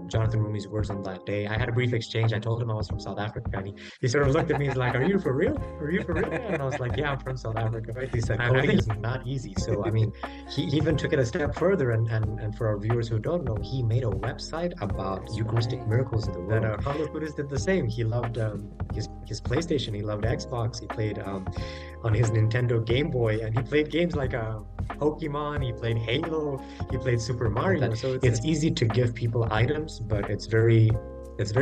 Jonathan Roumie's words on that day. I had a brief exchange. I told him I was from South Africa, and he sort of looked at me. He's like, "Are you for real? Are you for real?" And I was like, "Yeah, I'm from South Africa." Rightly said, And I think coding. it's not easy. So I mean, he even took it a step further, and for our viewers who don't know, he made a website about That's Eucharistic right. miracles in the world. Carlo Acutis did the same. He loved his PlayStation. He loved Xbox. He played on his Nintendo Game Boy, and he played games like Pokemon. He played Halo. He played Super Love Mario. that. So it's easy to give people items, but it's very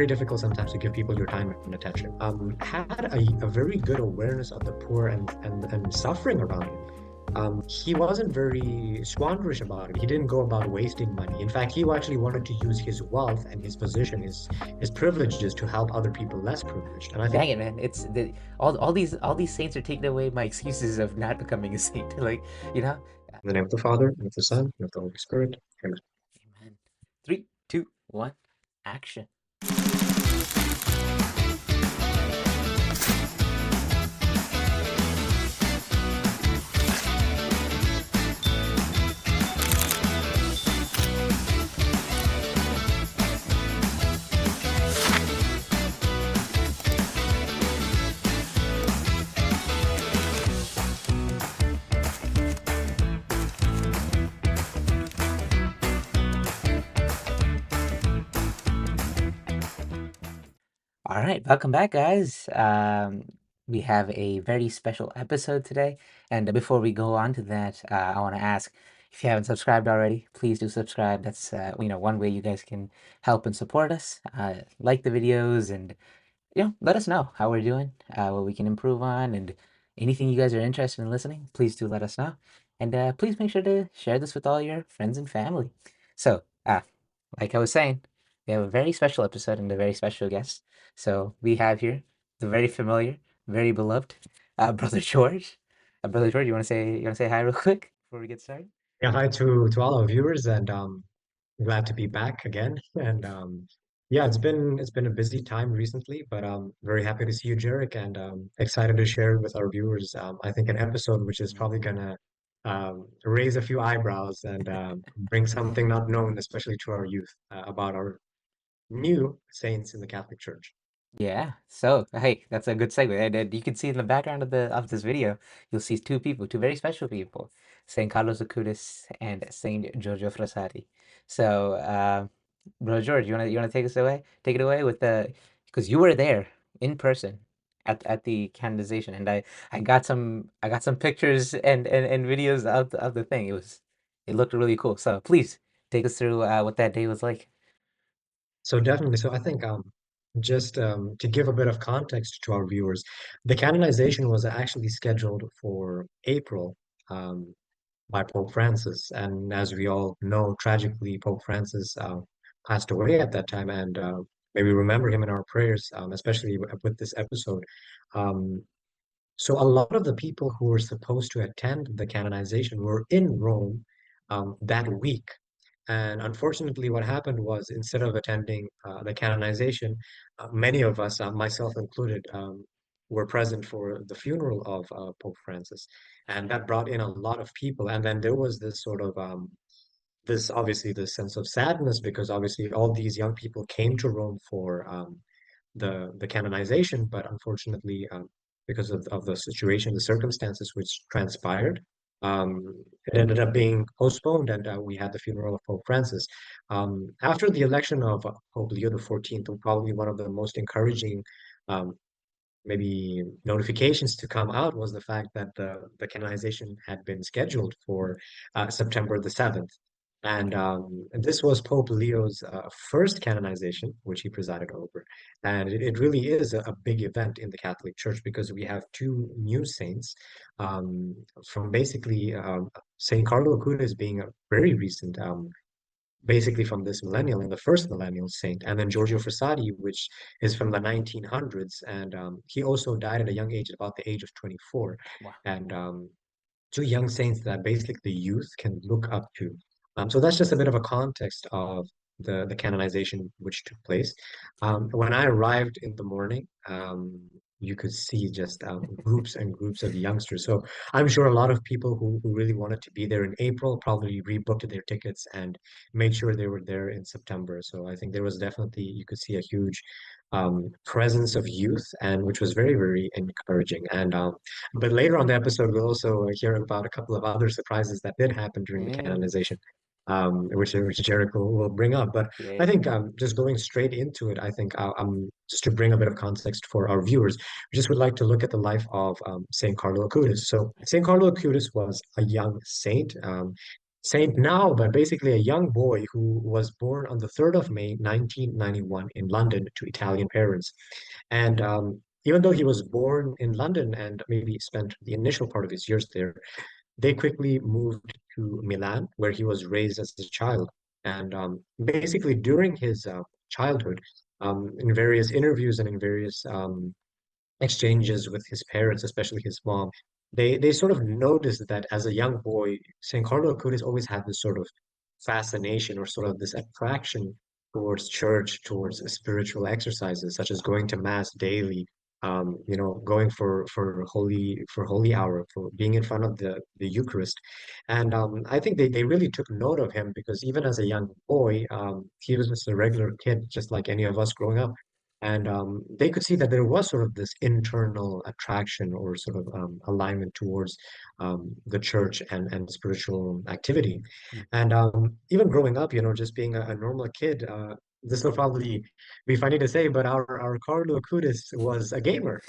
difficult sometimes to give people your time and attention. Had a very good awareness of the poor and suffering around him. He wasn't very squanderish about it. He didn't go about wasting money. In fact, he actually wanted to use his wealth and his position, his privileges to help other people less privileged. And I think Dang it, man! It's the all these saints are taking away my excuses of not becoming a saint. Like, you know. in the name of the Father, and of the Son, and of the Holy Spirit. Amen. Amen. Three, two, one, action. All right, welcome back, guys. We have a very special episode today, and before we go on to that, I want to ask if you haven't subscribed already, please do subscribe. That's one way you guys can help and support us. Like the videos, and let us know how we're doing, what we can improve on, and anything you guys are interested in listening. Please do let us know, and please make sure to share this with all your friends and family. So, like I was saying, we have a very special episode and a very special guest. So we have here the very familiar, very beloved, Brother George. Brother George, you want to say hi real quick before we get started? Yeah, hi to all our viewers, and glad to be back again. And yeah, it's been a busy time recently, but very happy to see you, Jarek, and excited to share with our viewers. I think an episode which is probably Mhm. gonna raise a few eyebrows and bring something not known, especially to our youth, about our new saints in the Catholic Church. Yeah. So hey, that's a good segue. And you can see in the background of this video, you'll see two people, two very special people, Saint Carlos Acutis and Saint Giorgio Frassati. So, Brother George, you wanna take it away with the because you were there in person at the canonization, and I got some pictures and videos of the thing. It looked really cool. So please take us through what that day was like. So definitely, so I think just to give a bit of context to our viewers, the canonization was actually scheduled for April. Um, by Pope Francis. And as we all know, tragically, Pope Francis passed away at that time. And may we remember him in our prayers, especially with this episode. Um, so a lot of the people who were supposed to attend the canonization were in Rome that week. And unfortunately, what happened was instead of attending the canonization, many of us, myself included, were present for the funeral of Pope Francis. And that brought in a lot of people. And then there was this sort of this obviously this sense of sadness because obviously all these young people came to Rome for the canonization, but unfortunately, because of the situation, the circumstances which transpired, it ended up being postponed, and we had the funeral of Pope Francis. After the election of Pope Leo XIV, probably one of the most encouraging um, maybe notifications to come out was the fact that the canonization had been scheduled for September the 7th. And this was Pope Leo's first canonization, which he presided over. And it really is a big event in the Catholic Church because we have two new saints um, from basically Saint Carlo Acutis being a very recent basically from this millennial and the first millennial saint, and then Giorgio Frassati, which is from the 1900s, and he also died at a young age, about the age of 24, Wow. and two young saints that basically the youth can look up to. So that's just a bit of a context of the canonization which took place. When I arrived in the morning, you could see just groups and groups of youngsters. So I'm sure a lot of people who really wanted to be there in April probably rebooked their tickets and made sure they were there in September. So I think there was definitely, you could see a huge presence of youth, and which was very, very encouraging. And but later on the episode, we'll also hear about a couple of other surprises that did happen during the Mm, canonization, which Jericho will bring up. But I yeah. think just going straight into it, I think just to bring a bit of context for our viewers, we just would like to look at the life of Saint Carlo Acutis. So Saint Carlo Acutis was a young saint. Saint now, but basically a young boy who was born on the 3rd of May, 1991 in London to Italian parents. And even though he was born in London and maybe spent the initial part of his years there, they quickly moved to Milan, where he was raised as a child. And basically, during his childhood, in various interviews and in various exchanges with his parents, especially his mom, they sort of noticed that as a young boy, St. Carlo Acutis always had this sort of fascination or sort of this attraction towards church, towards spiritual exercises, such as going to mass daily, going for holy hour, for being in front of the Eucharist. And I think they really took note of him because even as a young boy, he was just a regular kid, just like any of us growing up. And they could see that there was sort of this internal attraction or sort of alignment towards the church and spiritual activity. Mm. And even growing up, just being a normal kid, this will probably be funny to say, but our Carlo Acutis was a gamer.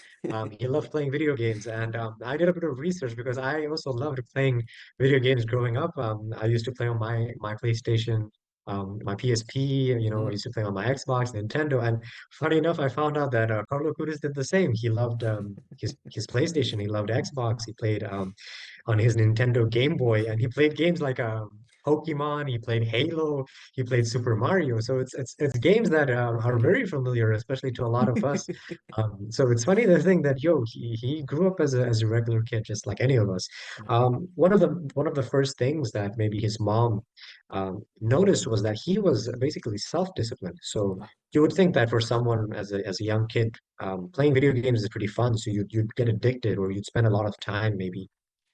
He loved playing video games, and I did a bit of research because I also loved playing video games growing up. I used to play on my PlayStation, my PSP. I Mm. used to play on my Xbox, Nintendo, and funny enough, I found out that Carlo Acutis did the same. He loved his PlayStation. He loved Xbox. He played on his Nintendo Game Boy, and he played games like Pokemon. He played Halo. He played Super Mario. So it's games that are very familiar, especially to a lot of us. So it's funny to think that he grew up as a regular kid, just like any of us. Yeah. One of the first things that maybe his mom noticed was that he was basically self-disciplined. So Wow. you would think that for someone as a young kid, playing video games is pretty fun. So you'd get addicted, or you'd spend a lot of time maybe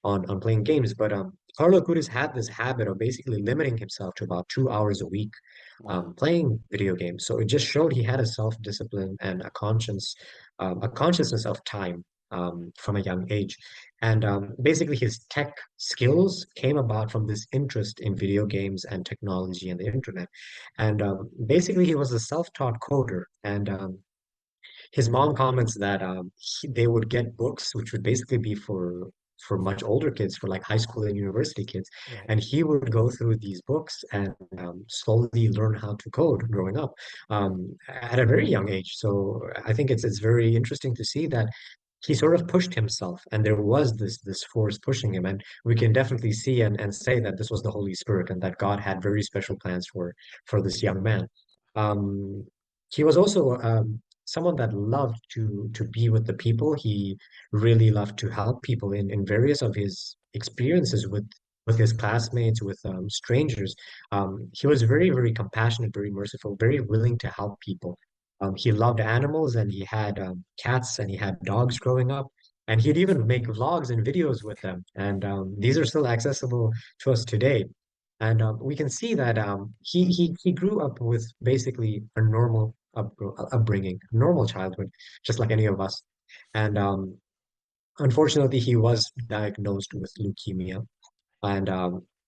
on playing games. But Carlo Acutis had this habit of basically limiting himself to about 2 hours a week Wow. playing video games. So it just showed he had a self-discipline and a consciousness of time from a young age. And basically, his tech skills came about from this interest in video games and technology and the internet. And basically, he was a self-taught coder. And his mom comments that they would get books, which would basically be for much older kids, for like high school and university kids, Right. and he would go through these books and slowly learn how to code growing up at a very young age. So I think it's very interesting to see that he sort of pushed himself, and there was this force pushing him, and we can definitely see and say that this was the Holy Spirit and that God had very special plans for this young man. Um, he was also someone that loved to be with the people. He really loved to help people in various of his experiences with his classmates, with strangers. He was very, very compassionate, very merciful, very willing to help people. He loved animals, and he had cats and he had dogs growing up. And he'd even make vlogs and videos with them. And these are still accessible to us today. And we can see that he grew up with basically a normal upbringing, a normal childhood, just like any of us. And unfortunately, he was diagnosed with leukemia. And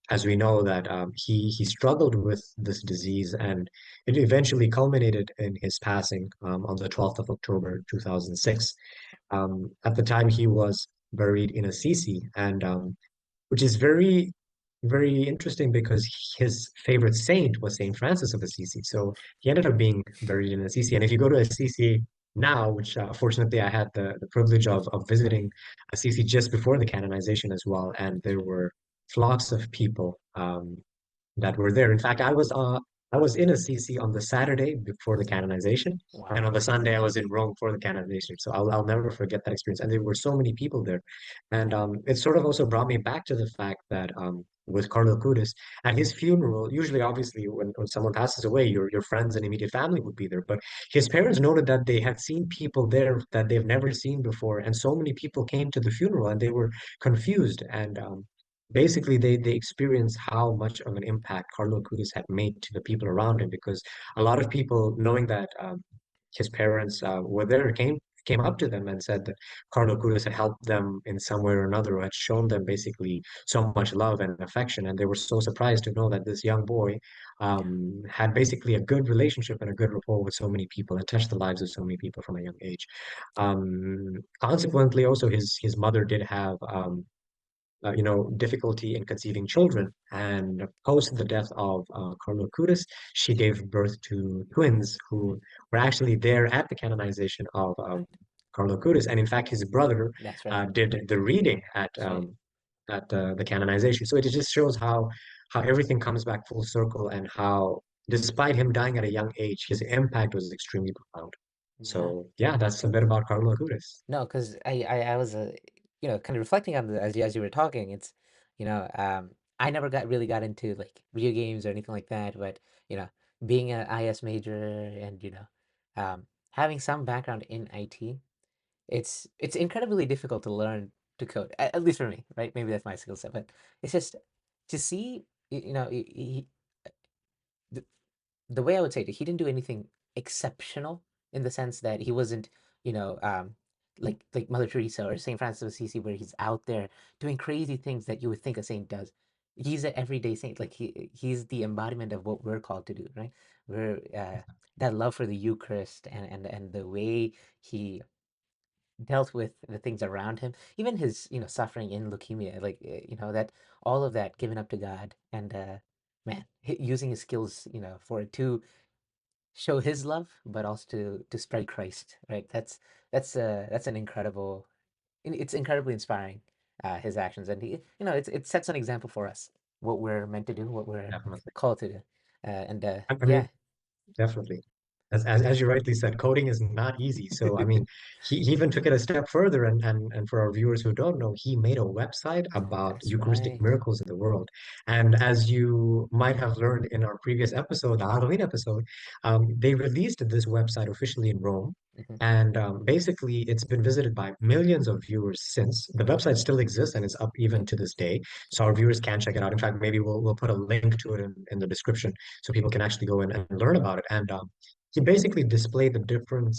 as we know that he struggled with this disease, and it eventually culminated in his passing on the 12th of October, 2006. At the time, he was buried in Assisi, and which is very, very interesting because his favorite saint was Saint Francis of Assisi. So he ended up being buried in Assisi. And if you go to Assisi now, which fortunately I had the privilege of visiting Assisi just before the canonization as well, and there were flocks of people that were there. In fact, I was I was in Assisi on the Saturday before the canonization, and Wow. on the Sunday I was in Rome for the canonization. So I'll never forget that experience. And there were so many people there, and it sort of also brought me back to the fact that with Carlo Acutis at his funeral, usually obviously when someone passes away, your friends and immediate family would be there, but his parents noted that they had seen people there that they've never seen before, and so many people came to the funeral and they were confused and basically they experienced how much of an impact Carlo Acutis had made to the people around him because a lot of people knowing that his parents were there came up to them and said that Carlo Acutis had helped them in some way or another or had shown them basically so much love and affection and they were so surprised to know that this young boy had basically a good relationship and a good rapport with so many people and touched the lives of so many people from a young age. Consequently also his mother did have difficulty in conceiving children. And post the death of Carlo Acutis, she gave birth to twins who were actually there at the canonization of Carlo Acutis. And in fact, his brother That's right. did the reading That's right. at the canonization. So it just shows how everything comes back full circle and how, despite him dying at a young age, his impact was extremely profound. Yeah. So yeah, that's a bit about Carlo Acutis. No, because I was kind of reflecting on the as you were talking. It's I never got into like video games or anything like that, but you know, being an IS major and having some background in IT, it's incredibly difficult to learn to code. At least for me, right? Maybe that's my skill set, but it's just to see, the, the way I would say it, he didn't do anything exceptional in the sense that he wasn't, you know, um, like Mother Teresa or Saint Francis of Assisi, where he's out there doing crazy things that you would think a saint does. He's an everyday saint. Like he's the embodiment of what we're called to do, right? We're that love for the Eucharist and the way he dealt with the things around him, even his suffering in leukemia, like that all of that given up to God and man, using his skills for to show his love, but also to spread Christ, right? That's an incredible. It's incredibly inspiring, his actions, and it sets an example for us what we're meant to do, what we're Definitely. called to do, and I yeah, mean, definitely. As you rightly said, coding is not easy. So, I mean, he even took it a step further. And for our viewers who don't know, he made a website about that's Eucharistic right. miracles in the world. And as you might have learned in our previous episode, the Halloween episode, they released this website officially in Rome. Hmm. And basically, it's been visited by millions of viewers since. The website still exists and is up even to this day. So our viewers can check it out. In fact, maybe we'll put a link to it in the description so people can actually go in and learn about it. And he basically displayed the different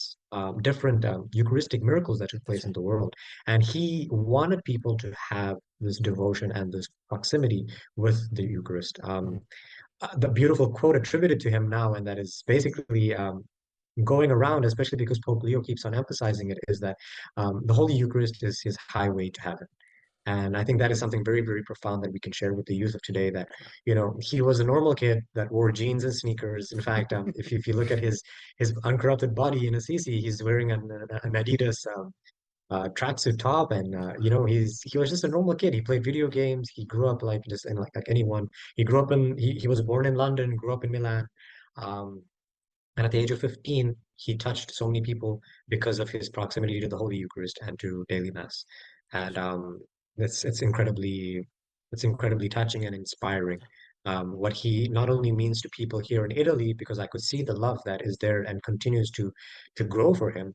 Eucharistic miracles that took That's place in right. the world, and he wanted people to have this devotion and this proximity with the Eucharist. Hmm. The beautiful quote attributed to him now, and that is basically going around, especially because Pope Leo keeps on emphasizing it, is that the Holy Eucharist is his highway to heaven. And I think that is something very, very profound that we can share with the youth of today that, he was a normal kid that wore jeans and sneakers. In fact, if you look at his uncorrupted body in Assisi, he's wearing an Adidas tracksuit top, and he was just a normal kid. He played video games. He grew up like just in like anyone. He was born in London, grew up in Milan. Um, and at the age of 15, he touched so many people because of his proximity to the Holy Eucharist and to daily Mass. And That's right. it's incredibly touching and inspiring. What he not only means to people here in Italy, because I could see the love that is there and continues to grow for him,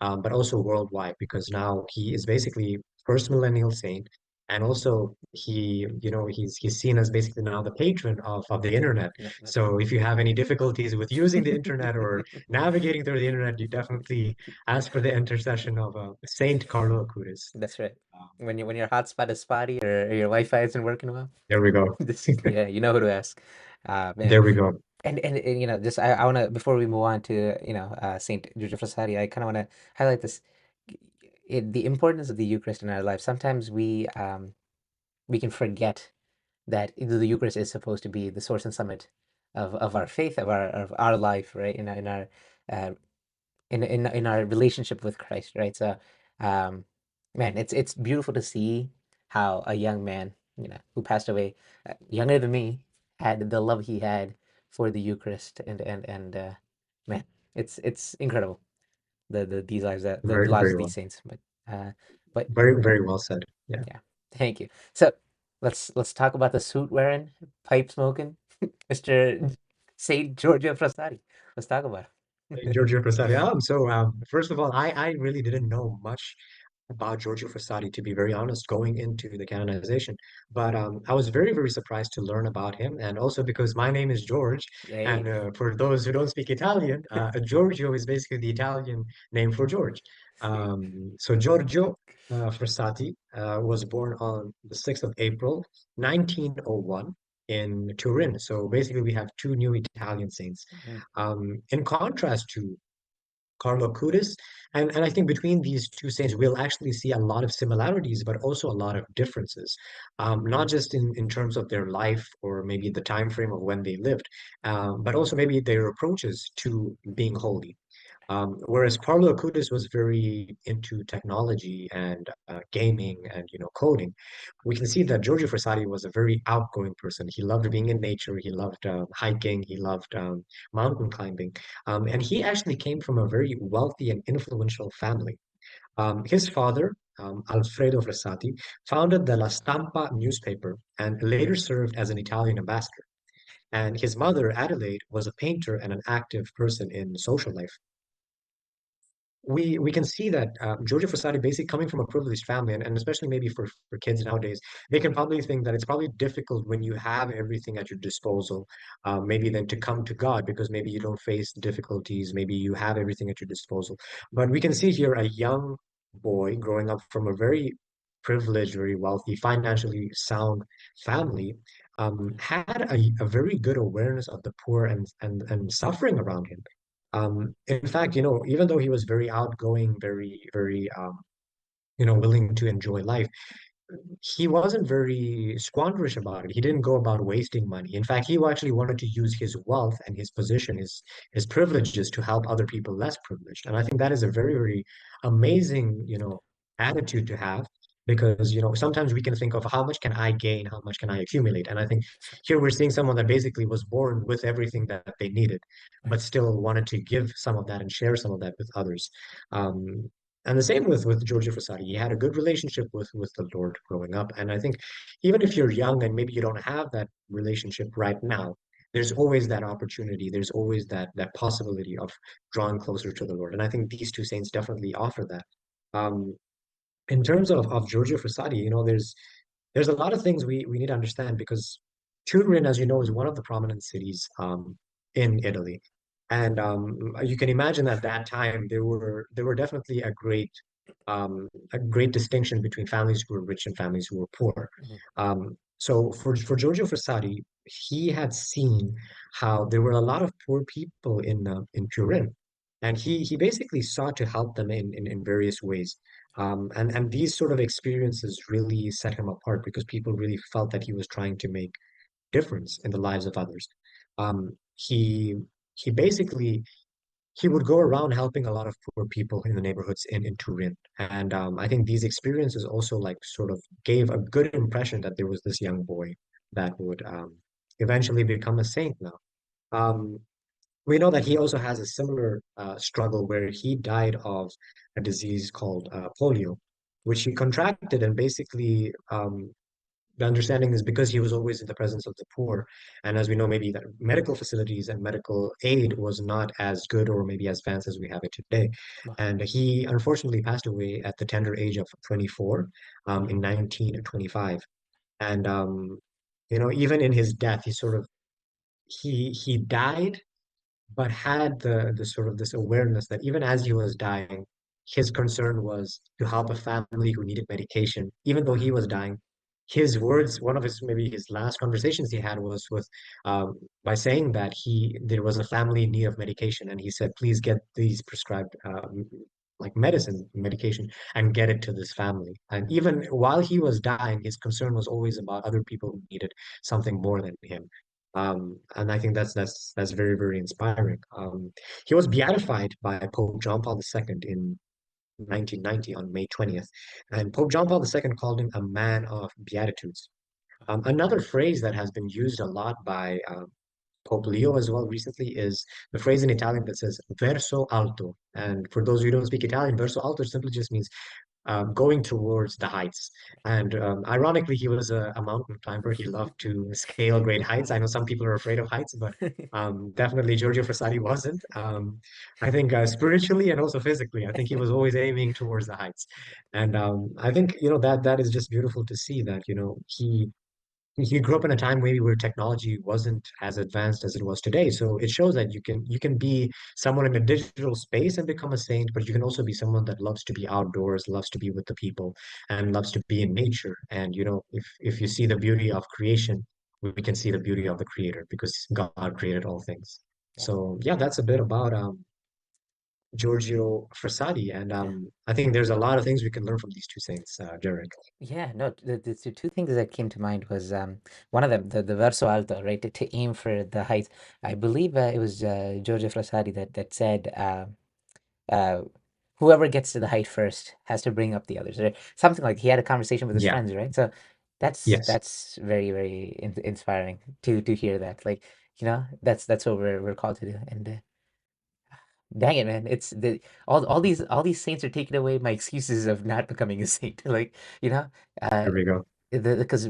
but also worldwide, because now he is basically first millennial saint. And also he's seen as basically now the patron of the internet. Yeah, that's right. So if you have any difficulties with using the internet or navigating through the internet, you definitely ask for the intercession of Saint Carlo Acutis. That's right. Um, When your hotspot is spotty or your Wi-Fi isn't working well, there we go. yeah, you know who to ask. Man, There we go. and just I want to before we move on to Saint Giorgio Frassatti, I kind of want to highlight this, the importance of the Eucharist in our life. Sometimes we can forget that the Eucharist is supposed to be the source and summit of our faith, of our life, right? Uh, in our relationship with Christ, right? So, um, man, it's beautiful to see how a young man, who passed away, younger than me, had the love he had for the Eucharist, and man, it's incredible these lives that the Very, lives very of these well. saints. Uh, but Very, very well said. Yeah. yeah, thank you. So let's talk about the suit wearing, pipe smoking, Mr. Saint Giorgio Frassatti. Let's talk about him. Giorgio Frassatti. First of all, I really didn't know much about Giorgio Frassatti, to be very honest, going into the canonization. But I was very, very surprised to learn about him. And also because my name is George. And Yay. for those who don't speak Italian, Giorgio is basically the Italian name for George. See. So Giorgio Frassatti was born on the 6th of April, 1901 in Turin. So basically, we have two new Italian saints. Mhm. In contrast to Carlo Acutis, and I think between these two saints, we'll actually see a lot of similarities, but also a lot of differences, not just in terms of their life or maybe the time frame of when they lived, but also maybe their approaches to being holy. Whereas Carlo Acutis was very into technology and gaming and coding, we can see that Giorgio Frassati was a very outgoing person. He loved being in nature. He loved hiking. He loved mountain climbing, and he actually came from a very wealthy and influential family. His father, Alfredo Frassati, founded the La Stampa newspaper and later served as an Italian ambassador. And his mother, Adelaide, was a painter and an active person in social life. We can see that Giorgio Frassati basically coming from a privileged family, and especially maybe for kids nowadays, they can probably think that it's probably difficult when you have everything at your disposal, maybe then to come to God because maybe you don't face difficulties, maybe you have everything at your disposal. But we can see here a young boy growing up from a very privileged, very wealthy, financially sound family, had a very good awareness of the poor and suffering around him. In fact, even though he was very outgoing, very, very, willing to enjoy life, he wasn't very squanderish about it. He didn't go about wasting money. In fact, he actually wanted to use his wealth and his position, his privileges to help other people less privileged. And I think that is a very, very amazing, attitude to have because, sometimes we can think of how much can I gain, how much can I accumulate? And I think here we're seeing someone that basically was born with everything that they needed, Right. but still wanted to give some of that and share some of that with others. Um, and the same with Giorgio Frassati. He had a good relationship with the Lord growing up. And I think even if you're young and maybe you don't have that relationship right now, there's always that opportunity. There's always that possibility of drawing closer to the Lord. And I think these two saints definitely offer that. Um, in terms of Giorgio Frassati, there's a lot of things we need to understand because Turin, as you know, is one of the prominent cities in Italy. And you can imagine at that time there were definitely a great distinction between families who were rich and families who were poor. Mhm. So for Giorgio Frassati, he had seen how there were a lot of poor people in Turin, and he basically sought to help them in various ways. And these sort of experiences really set him apart because people really felt that he was trying to make difference in the lives of others. He basically he would go around helping a lot of poor people in the neighborhoods in Turin. And I think these experiences also like sort of gave a good impression that there was this young boy that would eventually become a saint now. Um, we know that he also has a similar struggle where he died of a disease called polio, which he contracted and basically the understanding is because he was always in the presence of the poor. And as we know, maybe that medical facilities and medical aid was not as good or maybe as advanced as we have it today. Wow. And he unfortunately passed away at the tender age of 24 in Mhm. 1925. And even in his death, he died but had the sort of this awareness that even as he was dying, his concern was to help a family who needed medication. Even though he was dying, his words, one of his maybe his last conversations he had was with by saying that he there was a family in need of medication, and he said, "Please get these prescribed like medicine, medication, and get it to this family." And even while he was dying, his concern was always about other people who needed something more than him. And I think that's very, very inspiring. He was beatified by Pope John Paul II in 1990 on May 20th, and Pope John Paul II called him a man of beatitudes. Another phrase that has been used a lot by Pope Leo as well recently is the phrase in Italian that says verso alto. And for those who don't speak Italian, verso alto simply just means going towards the heights. And ironically, he was a mountain climber. He loved to scale great heights. I know some people are afraid of heights, but definitely Giorgio Frassatti wasn't. I think spiritually and also physically, I think he was always aiming towards the heights. And I think, that is just beautiful to see that, he grew up in a time maybe where technology wasn't as advanced as it was today. So it shows that you can be someone in a digital space and become a saint, but you can also be someone that loves to be outdoors, loves to be with the people, and loves to be in nature. And if you see the beauty of creation, we can see the beauty of the creator because God created all things. Yeah. So yeah, that's a bit about Giorgio Frassati. And Yeah. I think there's a lot of things we can learn from these two saints, Derek. Yeah, no, the two things that came to mind was one of them, the verso alto, right? To aim for the heights. I believe it was Giorgio Frassati that said, uh, whoever gets to the height first has to bring up the others, right? Something like he had a conversation with his Yeah. friends, right? So Yes. that's very, very inspiring to hear that. Like, that's what we're called to do. And dang it, man, it's all these saints are taking away my excuses of not becoming a saint. Like, you know, uh, There we go. because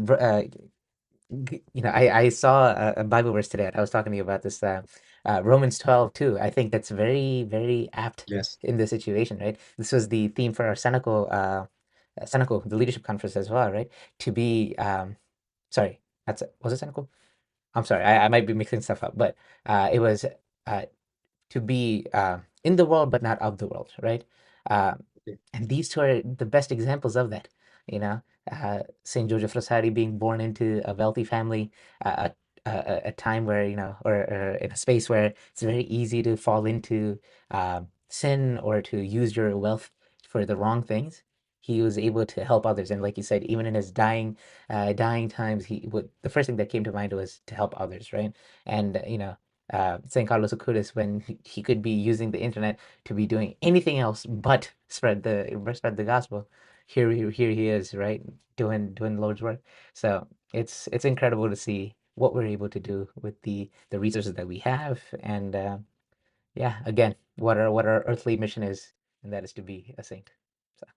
I saw a Bible verse today. I was talking to you about this Romans 12 too. I think that's very, very apt Yes. in this situation, right? This was the theme for our Senecal, the leadership conference as well, right? To be sorry, was it Senecal? I'm sorry, I might be mixing stuff up, but it was uh, to be in the world but not of the world, right? Uh, and these two are the best examples of that. You know, Saint Giorgio Frassati being born into a wealthy family, a time where or in a space where it's very easy to fall into sin or to use your wealth for the wrong things. He was able to help others, and like you said, even in his dying times, the first thing that came to mind was to help others, right? And St. Carlos Acutis, when he could be using the internet to be doing anything else but spread the gospel. Here he is, right, doing the Lord's work. So it's incredible to see what we're able to do with the resources that we have, and yeah, again, what our earthly mission is, and that is to be a saint. So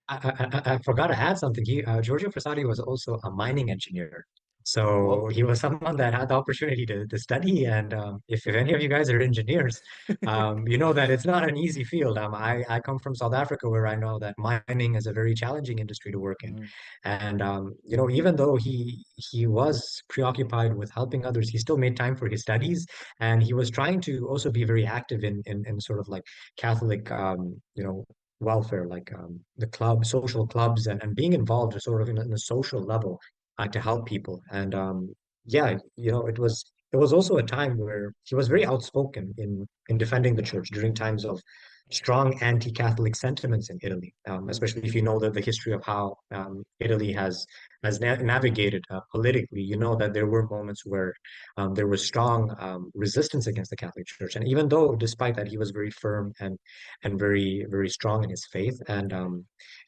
I forgot to add something. Giorgio Frassati was also a mining engineer. So whoa. he was someone that had the opportunity to study. And if any of you guys are engineers, you know that it's not an easy field. I come from South Africa where I know that mining is a very challenging industry to work in. Mm, And, even though he was preoccupied with helping others, he still made time for his studies. And he was trying to also be very active in sort of like Catholic, welfare, like the social clubs, and being involved sort of in a social level to help people. And yeah, it was also a time where he was very outspoken in defending the church during times of strong anti-Catholic sentiments in Italy, mm, especially if you know the history of how Italy has navigated politically. You know that there were moments where there was strong resistance against the Catholic Church, and even though, despite that, he was very firm and very, very strong in his faith. And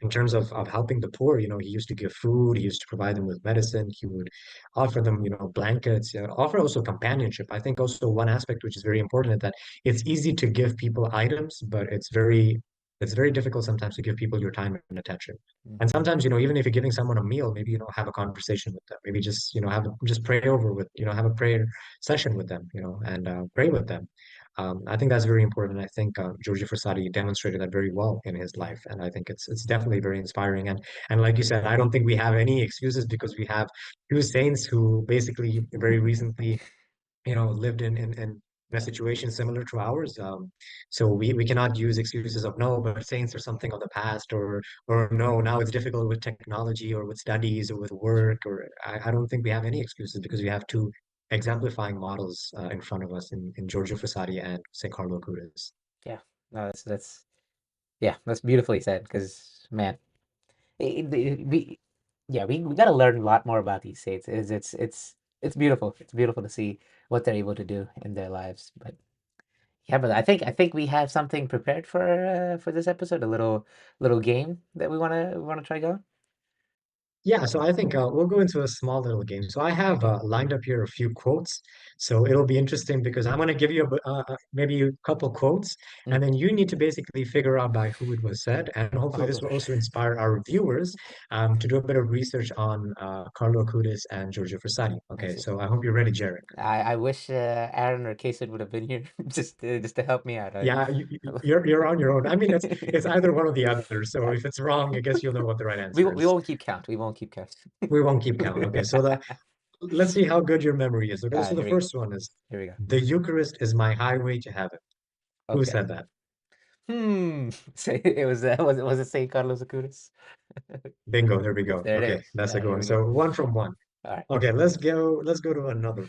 in terms of helping the poor, he used to give food, he used to provide them with medicine, he would offer them, blankets, offer also companionship. I think also one aspect which is very important is that it's easy to give people items, but it's very difficult sometimes to give people your time and attention. And mhm, sometimes, even if you're giving someone a meal, maybe, have a conversation with them. Maybe just, just pray over with, have a prayer session with them, and pray with them. I think that's very important. I think Giorgio Frassati demonstrated that very well in his yeah. life, and I think it's definitely very inspiring. And like you said, I don't think we have any excuses because we have two saints who basically very recently, lived in a situation similar to ours. So we cannot use excuses of no, but saints are something of the past, or no, now it's difficult with technology or with studies or with work, or I don't think we have any excuses because we have two exemplifying models in front of us in Giorgio Frassati and St. Carlo Acutis. Yeah, no, that's yeah, that's beautifully said. Because man, we yeah, we got to learn a lot more about these states. It's beautiful. It's beautiful to see what they're able to do in their lives. But yeah, but I think we have something prepared for this episode. A little game that we wanna try going. Yeah, so I think we'll go into a small little game. So I have Okay. lined up here a few quotes. So it'll be interesting because I'm going to give you maybe a couple quotes, and Mm. then you need to basically figure out by who it was said. And hopefully, Oh this will gosh. also inspire our viewers to do a bit of research on Carlo Acutis and Giorgio Frassatti. I Okay, see. so I hope you're ready, Jarek. I wish Aaron or Kasich would have been here just to help me out. Yeah, you're on your own. I mean, it's either one or the other. So if it's wrong, I guess you'll know what the right answer We is. won't keep count. We won't keep count. We won't keep count. Okay, so let's see how good your memory is. Okay, so the Here we go. first one is Here we go. the Eucharist is my highway to heaven. Who Okay. said that? Say it was was it St. Carlos Acutis? Bingo, there we go. There it Okay, is. that's a good Here one. we go. So one from one. All right. Okay, let's go to another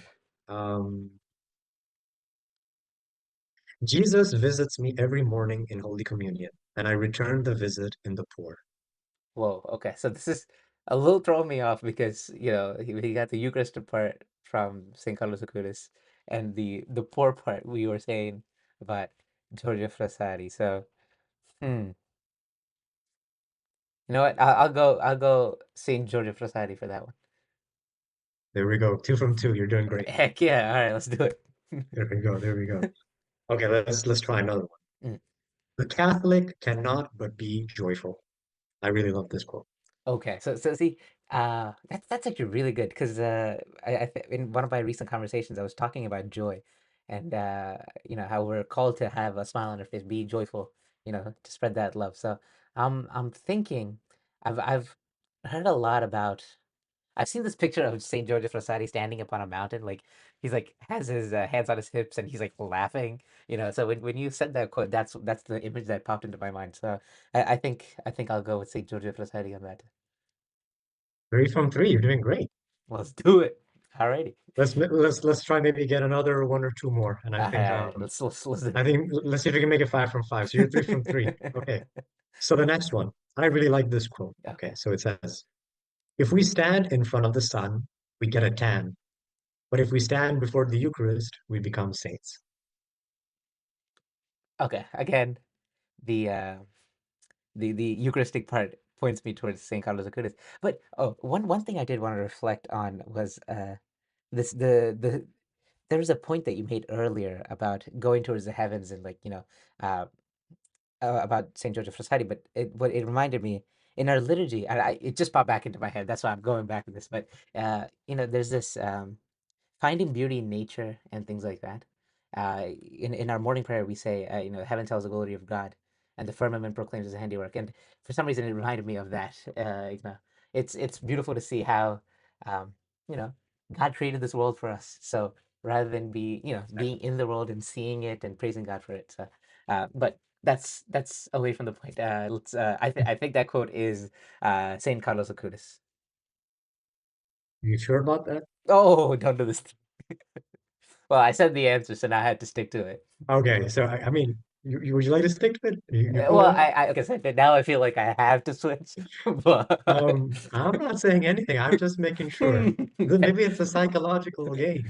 one. Jesus visits me every morning in Holy Communion, and I return the visit in the poor. Whoa. Okay. So this is a little throwing me off because he got the Eucharist part from St. Carlos Acutis and the poor part we were saying about Giorgio Frassati. So hmm. You know what? I'll go St. Giorgio Frassati for that one. There we go. Two from two. You're doing great. Heck yeah. All right, let's do it. There we go. There we go. Okay, let's try another one. Mm. The Catholic cannot but be joyful. I really love this quote. Okay, so see, that's actually really good because in one of my recent conversations I was talking about joy, and how we're called to have a smile on our face, be joyful, to spread that love. So I'm thinking, I've heard a lot about. I've seen this picture of Saint George of Frassati standing upon a mountain, like he's like has his hands on his hips and he's like laughing. So when you said that quote, that's the image that popped into my mind. So I think I'll go with Saint George of Frassati on that. 3 from 3. You're doing great. Let's do it. Alrighty. Let's try maybe get another one or two more. And I All think right. Let's do I it. think let's see if we can make it 5 from 5. So you're 3 from 3. Okay. So the next one, I really like this quote. Okay, Okay. so it says, if we stand in front of the sun, we get a tan. But if we stand before the Eucharist, we become saints. Okay. Again, the uh the Eucharistic part points me towards Saint Carlos Acutis. But one thing I did want to reflect on was this the there was a point that you made earlier about going towards the heavens and uh, about Saint George of Frassati, but it reminded me in our liturgy, and it just popped back into my head. That's why I'm going back to this. But there's this finding beauty in nature and things like that. In our morning prayer, we say, heaven tells the glory of God, and the firmament proclaims His handiwork. And for some reason, it reminded me of that. It's beautiful to see how, um, you know, God created this world for us. So rather than being in the world and seeing it and praising God for it. So, but that's away from the point. Let's. I think that quote is Saint Carlos Acutis. You sure about that? Oh, don't do this. Well, I said the answer, so now I had to stick to it. Okay, so I mean, would you like to stick to it? You cool Well, with it? like I said, now I feel like I have to switch, but I'm not saying anything. I'm just making sure. okay. Maybe it's a psychological game.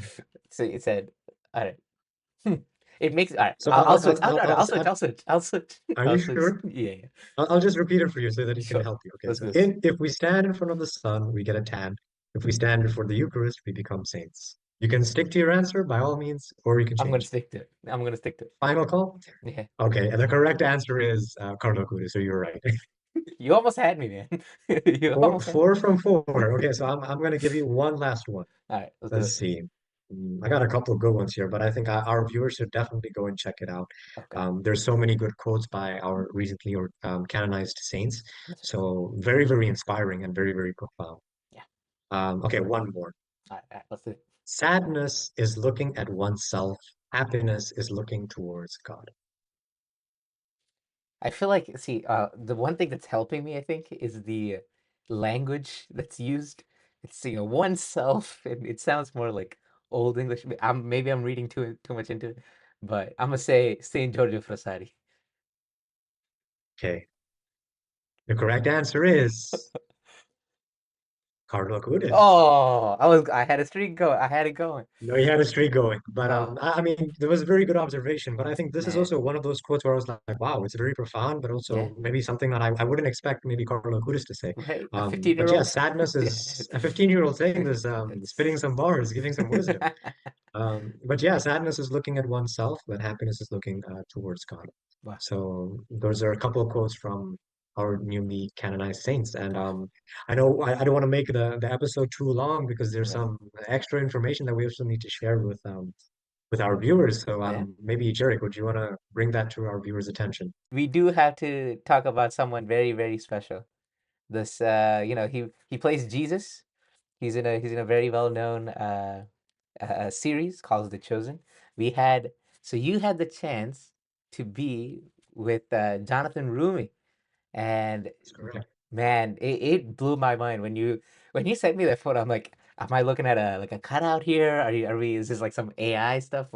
So you said, all right. It makes all right. So I'll switch. Oh no, no, I'll switch. I'll switch. I'll switch. are I'll you switch. sure? Yeah, yeah. I'll just repeat it for you so that it can Sure. help you. Okay, Let's so do this. if we stand in front of the sun, we get a tan. If we stand before the Eucharist, we become saints. You can stick to your answer by all means, or you can I'm gonna change. stick to it. I'm gonna stick to it. Final call? Yeah. Okay, and the correct answer is Carlo Acutis, so you're right. You almost had me, man. You Four, almost had me. 4 from 4. Okay, so I'm gonna give you one last one. All right, let's do Let's it. see. I got a couple of good ones here, but I think our viewers should definitely go and check it out. Okay. There's so many good quotes by our recently or canonized saints. That's right. So very, very inspiring and very, very profound. Yeah. Okay, one more. All right, let's do it. Sadness is looking at oneself. Happiness is looking towards God. I feel like, see, the one thing that's helping me, I think, is the language that's used. It's, oneself, and it sounds more like old English. Maybe I'm reading too much into it, but I'm gonna say Saint Giorgio Frassati. Okay, the correct answer is Carlo Acutis. Oh, I had a streak going. I had it going. No, he had a streak going, but Oh, I mean, there was a very good observation. But I think this is man. also one of those quotes where I was like, "Wow, it's very profound," but Yeah, also maybe something that I wouldn't expect maybe Carlo Acutis to say. right. A But yeah, 15-year-old. sadness Yeah, is a 15-year-old saying this, spitting it's some bars, giving some wisdom. But yeah, sadness is looking at oneself, but happiness is looking towards God. wow. So those are a couple of quotes from our newly canonized saints. And Wow. I know I don't want to make the episode too long because there's Right. some extra information that we also need to share with our viewers. So Yeah. maybe Jarek, would you want to bring that to our viewers' attention? We do have to talk about someone very, very special. This he plays Jesus. He's in a very well-known series called The Chosen. We had so you had the chance to be with Jonathan Roumie, and That's correct. man, it blew my mind when you sent me that photo. I'm like, am I looking at a cutout here? Are we is this like some AI stuff?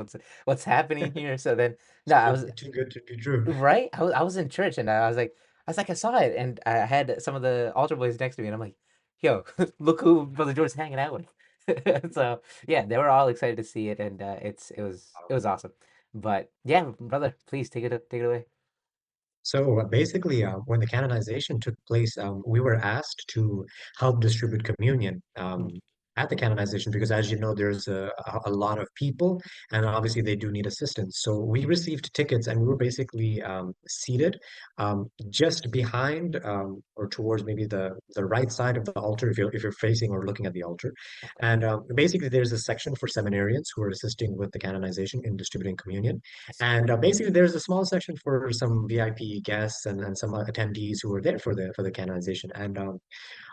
What's happening here? So then no, I was Too good to be true. right. I was in church and I saw it and I had some of the altar boys next to me and I'm like, yo, look who Brother George's hanging out with. So yeah, they were all excited to see it and it was awesome. But yeah, brother, please take it away. So basically, when the canonization took place, we were asked to help distribute communion Mm, at the canonization because, as you know, there's a lot of people, and obviously they do need assistance. So we received tickets, and we were basically seated just behind or towards maybe the right side of the altar if you're facing or looking at the altar. okay, And basically, there's a section for seminarians who are assisting with the canonization in distributing communion. I see. And basically, there's a small section for some VIP guests and some attendees who were there for the canonization. And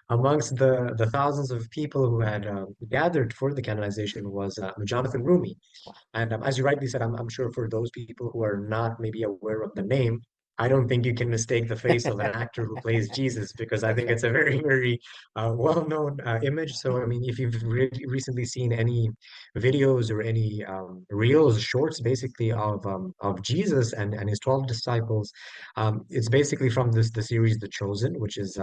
amongst the thousands of people who had gathered for the canonization was Jonathan Roumie. Wow. And as you rightly said, I'm sure for those people who are not maybe aware of the name, I don't think you can mistake the face of an actor who plays Jesus because I That's think right. it's a very, very well-known image. So, I mean, if you've recently seen any videos or any reels, shorts, basically of Jesus and his 12 disciples, it's basically from the series The Chosen, which is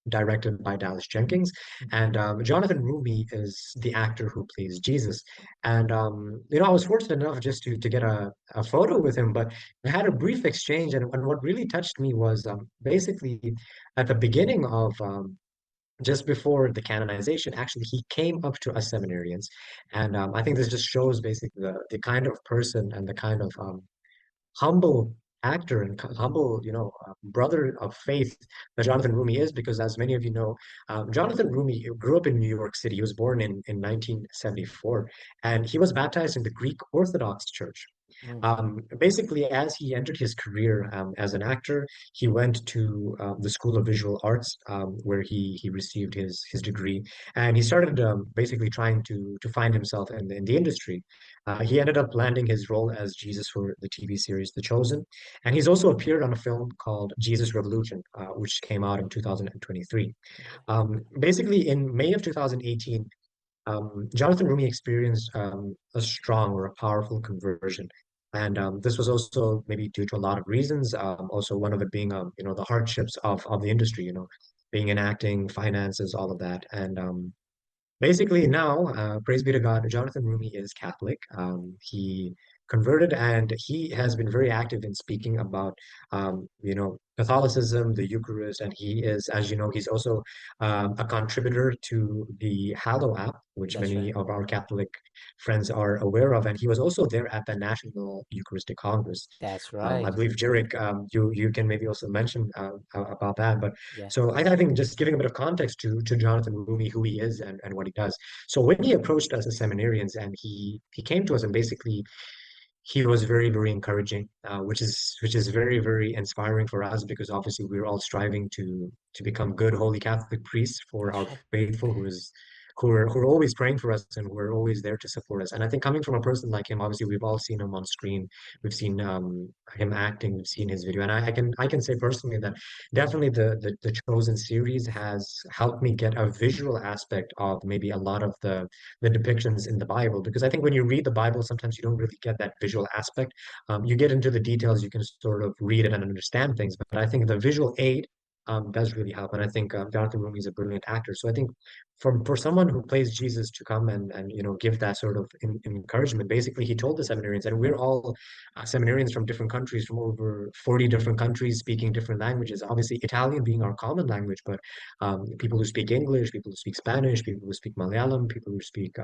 directed by Dallas Jenkins. Mhm. And Jonathan Roumie is the actor who plays Jesus. And I was fortunate enough just to get a photo with him, but I had a brief exchange, and what really touched me was basically at the beginning of just before the canonization, actually, he came up to us seminarians. And I think this just shows basically the kind of person and the kind of humble actor and humble, brother of faith that Jonathan Roumie is, because as many of you know, Jonathan Roumie grew up in New York City. He was born in 1974, and he was baptized in the Greek Orthodox Church. Mm, Basically, as he entered his career as an actor, he went to the School of Visual Arts, where he received his degree, and he started basically trying to find himself in the industry. He ended up landing his role as Jesus for the TV series The Chosen, and he's also appeared on a film called Jesus Revolution, which came out in 2023. Basically, in May of 2018, Jonathan Roumie experienced a strong or a powerful conversion. And this was also maybe due to a lot of reasons. Also, one of it being, the hardships of the industry, being in acting, finances, all of that. And basically, now, praise be to God, Jonathan Roumie is Catholic. He converted and he has been very active in speaking about, Catholicism, the Eucharist, and he is, as you know, he's also a contributor to the Hallow app, which that's right. many of our Catholic friends are aware of. And he was also there at the National Eucharistic Congress. That's I right. believe, Jurek, you can maybe also mention about that. But Yeah. so I think just giving a bit of context to Jonathan Roumie, who he is and what he does. So when he approached us as seminarians and he came to us and basically he was very, very encouraging, which is very, very inspiring for us because obviously we're all striving to become good holy Catholic priests for That's our right. faithful who are always praying for us and who are always there to support us. And I think coming from a person like him, obviously we've all seen him on screen, we've seen him acting, we've seen his video, and I can say personally that definitely the Chosen series has helped me get a visual aspect of maybe a lot of the depictions in the Bible. Because I think when you read the Bible, sometimes you don't really get that visual aspect. You get into the details, you can sort of read it and understand things. But I think the visual aid does really help. And I think Jonathan Roumie is a brilliant actor. So I think for someone who plays Jesus to come and give that sort of encouragement, basically he told the seminarians, and we're all seminarians from different countries, from over 40 different countries, speaking different languages. Obviously, Italian being our common language, but people who speak English, people who speak Spanish, people who speak Malayalam, people who speak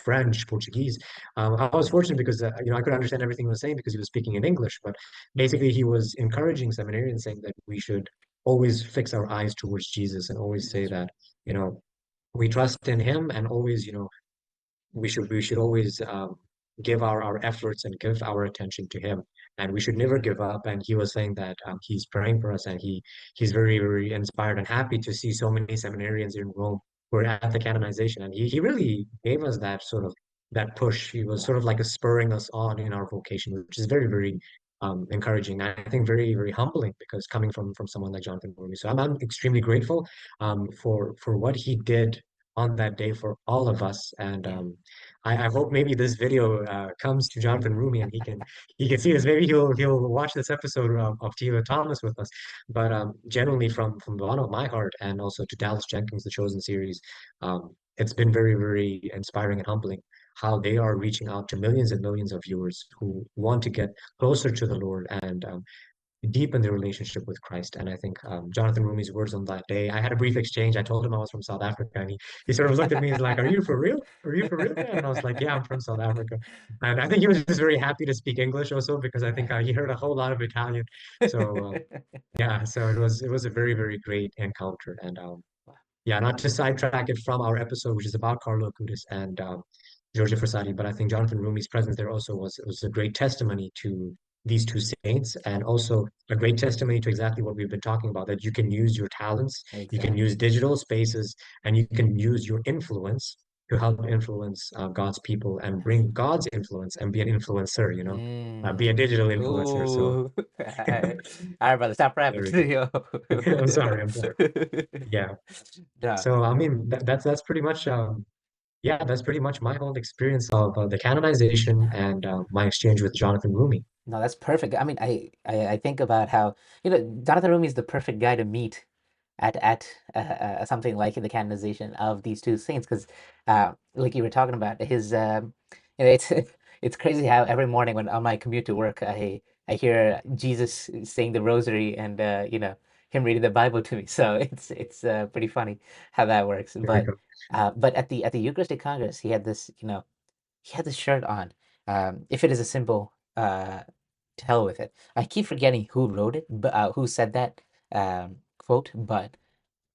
French, Portuguese. I was fortunate because I could understand everything he was saying because he was speaking in English. But basically, he was encouraging seminarians, saying that we should always fix our eyes towards Jesus and always say That's right. that, you know, we trust in him, and always, we should always give our efforts and give our attention to him, and we should never give up. And he was saying that he's praying for us, and he's very, very inspired and happy to see so many seminarians in Rome who are at the canonization. And he really gave us that sort of that push. He was Yeah. sort of like a spurring us on in our vocation, which is very, very encouraging. And I think very, very humbling, because coming from someone like Jonathan Roumie. So I'm extremely grateful for what he did on that day for all of us. And Yeah. I hope maybe this video comes to Jonathan Roumie, and he can see this. Maybe he'll watch this episode of Tiva Thomas with us. But genuinely, from the bottom of my heart, and also to Dallas Jenkins, the Chosen series, it's been very, very inspiring and humbling how they are reaching out to millions and millions of viewers who want to get closer to the Lord and deepen their relationship with Christ. And I think Jonathan Rumie's words on that day, I had a brief exchange. I told him I was from South Africa, and he sort of looked at me. He's like, "Are you for real? Are you for real, man?" And I was like, "Yeah, I'm from South Africa." And I think he was just very happy to speak English also, because I think Right. he heard a whole lot of Italian. So yeah, so it was a very, very great encounter. And yeah, not to sidetrack it from our episode, which is about Carlo Acutis and Giorgio Frassatti, but I think Jonathan Rumie's presence there also was a great testimony to these two saints, and also a great testimony to exactly what we've been talking about, that you can use your talents, you can use Exactly. digital spaces, and you can use your influence to help influence God's people and Yes. bring God's influence and be an influencer, be a Mm. digital influencer. So Ooh. All right, brother, stop rapping. very good. Yo. I'm sorry. Yeah. No, So I mean that's pretty much yeah, that's pretty much my whole experience of the canonization and my exchange with Jonathan Roumie. no, that's perfect. I mean, I think about how, Jonathan Rumi is the perfect guy to meet at something like the canonization of these two saints, because like you were talking about his it's it's crazy how every morning when on my commute to work I hear Jesus saying the rosary, and him reading the Bible to me. So it's pretty funny how that works. Very But good. at the Eucharistic Congress, he had this shirt on. If it is a symbol, to with it. I keep forgetting who wrote it, but who said that quote. But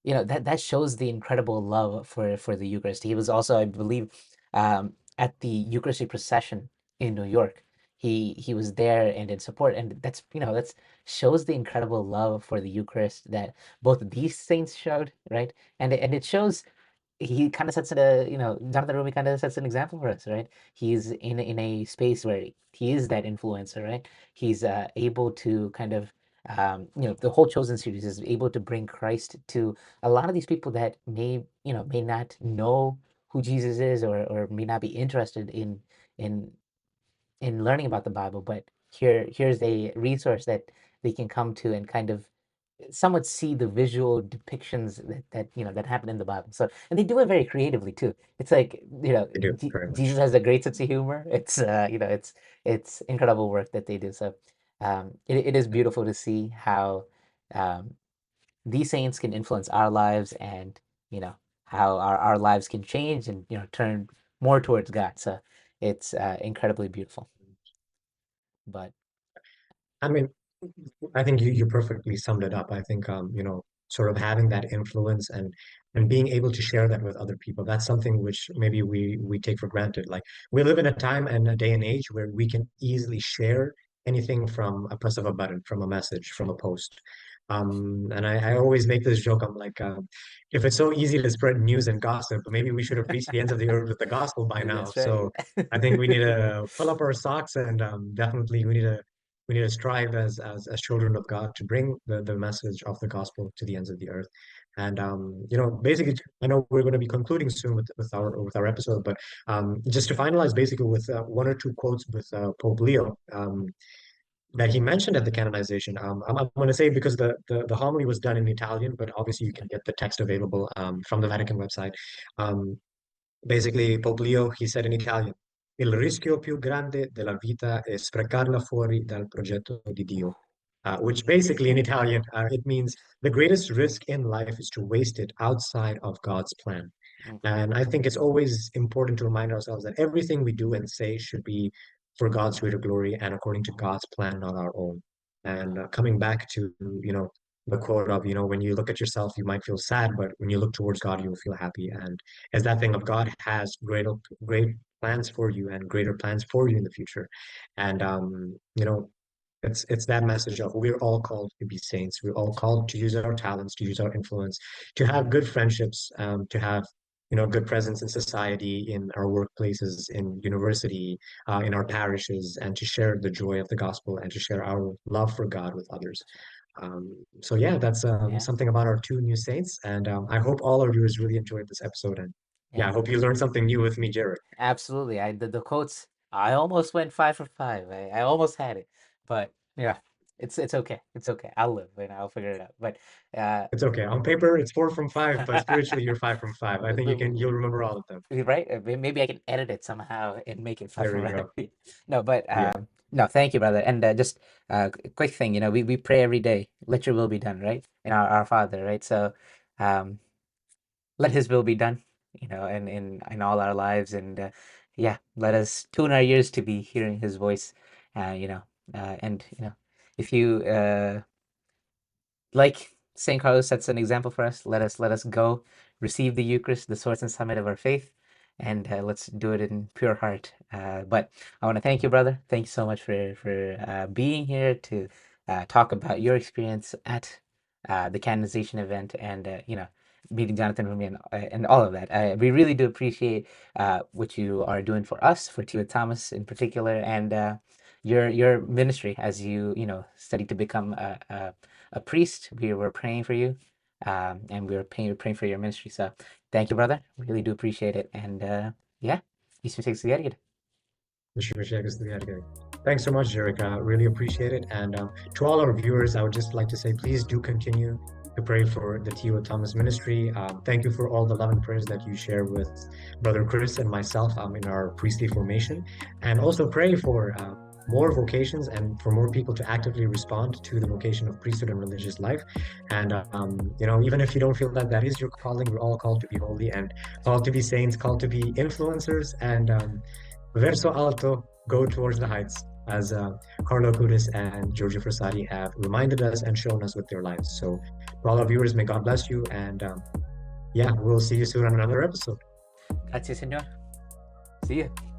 that shows the incredible love for the Eucharist. He was also, I believe, at the Eucharistic procession in New York. He was there and in support, and that's shows the incredible love for the Eucharist that both of these saints showed, right? And it shows he kind of sets Jonathan Rumi kind of sets an example for us, right? He's in a space where he is that influencer, right? He's able to kind of the whole Chosen series is able to bring Christ to a lot of these people that may not know who Jesus is, or may not be interested in learning about the Bible, but here's a resource that they can come to and kind of somewhat see the visual depictions that happen in the Bible. So, and they do it very creatively too. It's like, I do very Jesus much. has a great sense of humor. It's incredible work that they do. So, it is beautiful to see how um, these saints can influence our lives, and how our lives can change and turn more towards God. So, it's incredibly beautiful. But I mean, I think you perfectly summed it up. I think sort of having that influence and being able to share that with other people, that's something which maybe we take for granted. Like, we live in a time and a day and age where we can easily share anything from a press of a button, from a message, that's from right. a post. And I always make this joke. I'm like, if it's so easy to spread news and gossip, maybe we should have reached the ends of the earth with the gospel by now. That's right. So I think we need to pull up our socks, and definitely we need to strive as children of God to bring the message of the gospel to the ends of the earth. And basically, I know we're going to be concluding soon with our episode, but just to finalize, basically with one or two quotes with Pope Leo. that he mentioned at the canonization. I'm going to say because the homily was done in Italian, but obviously you can get the text available from the Vatican website. Um, Basically, Pope Leo, he said in Italian, Il rischio più grande della vita è sprecarla fuori dal progetto di Dio. Which basically in Italian, it means the greatest risk in life is to waste it outside of God's plan. Mhm. And I think it's always important to remind ourselves that everything we do and say should be for God's greater glory and according to God's plan, not our own. And coming back to, the quote of, when you look at yourself, you might feel sad, but when you look towards God, you will feel happy. And as that thing of God has great plans for you and greater plans for you in the future. And it's that message of we're all called to be saints. We're all called to use our talents, to use our influence, to have good friendships, to have good presence in society, in our workplaces, in university, in our parishes, and to share the joy of the gospel and to share our love for God with others. So yeah, that's Yeah, something about our two new saints, and I hope all our viewers really enjoyed this episode. And yeah, yeah. I hope you learned something new with me, Jared. Absolutely. The quotes. I almost went 5 for 5. I almost had it, but yeah, it's okay. It's okay. I'll live and I'll figure it out. But uh, It's okay. On paper, it's 4 from 5, but spiritually, you're 5 from 5. I think you'll remember all of them. right? Maybe I can edit it somehow and make it five There for you five. go. No, but Yeah, no, thank you, brother. And just quick thing, we pray every day. Let your will be done, right? In our Father, right? So um, let His will be done, and in all our lives. And yeah, let us tune our ears to be hearing His voice. And if you like St. Carlos sets an example for us. Let us go receive the Eucharist, the source and summit of our faith, and let's do it in pure heart. But I want to thank you, brother. Thank you so much for being here to talk about your experience at the canonization event and meeting Jonathan Roumie and all of that. We really do appreciate what you are doing for us, for TWT Thomas in particular, and your ministry as you study to become a priest. We were praying for you, and we were praying for your ministry. So thank you, brother. Really do appreciate it. And yeah, isso me seguir. Thanks so much, Jared. Really appreciate it. And to all our viewers, I would just like to say, please do continue to pray for the T.O. Thomas Ministry. Thank you for all the love and prayers that you share with Brother Chris and myself in our priestly formation. And also pray for more vocations and for more people to actively respond to the vocation of priesthood and religious life. And, even if you don't feel that that is your calling, we're all called to be holy and called to be saints, called to be influencers. And verso alto, go towards the heights, as Carlo Acutis and Giorgio Frassatti have reminded us and shown us with their lives. So, to all our viewers, may God bless you. And yeah, we'll see you soon on another episode. Grazie, Senor. See you.